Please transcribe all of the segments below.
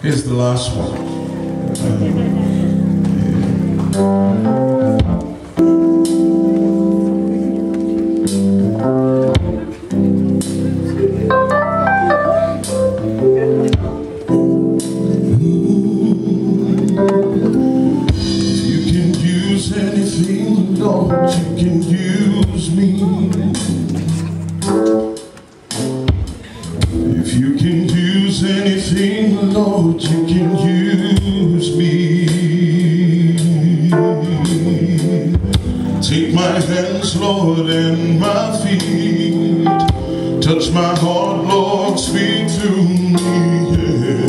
Here's the last one. You can use anything, Lord, you can use me. If you can use anything, Lord, you can use me. Take my hands, Lord, and my feet. Touch my heart, Lord, speak through me. Yeah.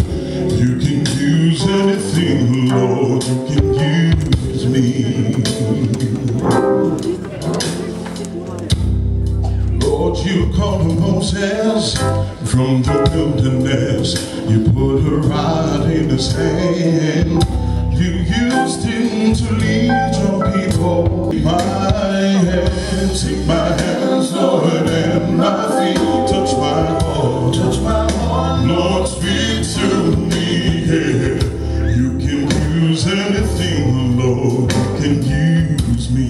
You can use anything, Lord, you can use me. Lord, you called Moses from the wilderness. You put a rod in his hand. You used him to lead your people. Take my hands, take my hands, Lord, and my feet. Touch my heart, Lord, speak to me. Yeah. You can use anything, Lord, you can use me.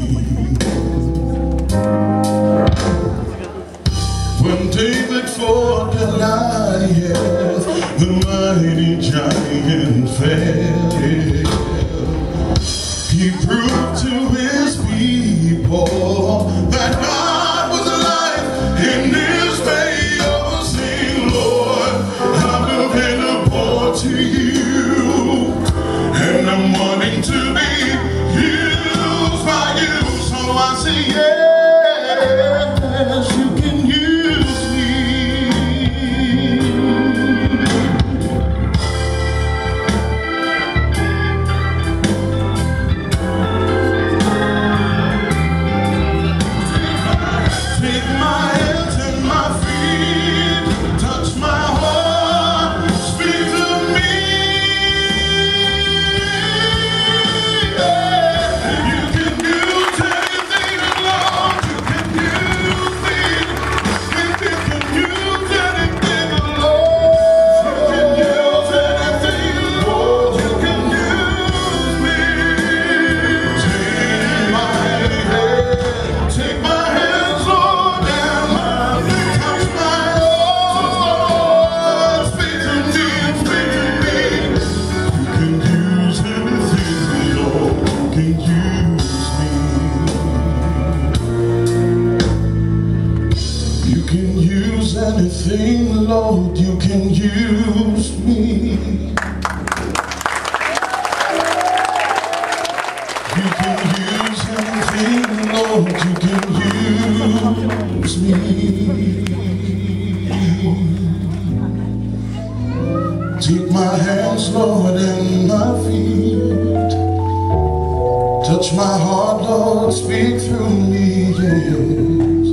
When David fought Goliath, the mighty giant fell. He proved to his people that God was alive in this day of sin. Lord, I'm available to you, and I'm wanting to be used by you. So I say yes, you can use me. Take my hands and my feet, touch my heart, speak to me. Yeah. You can use anything, Lord, you can use me. If you can use anything, Lord, you can use anything, Lord, you can use me. Take my hand, take my hands, Lord, and my feet. Touch my heart, speak to me, speak to me. You can use anything, Lord, you can use me. You can use anything, Lord, you can use me. You can use anything, Lord, you can use me. Take my hands, Lord, and my feet. Touch my heart, Lord, speak through me, yes.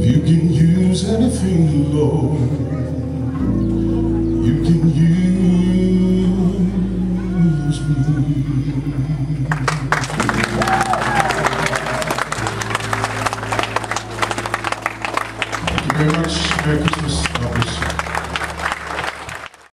You can use anything, Lord, you can use me.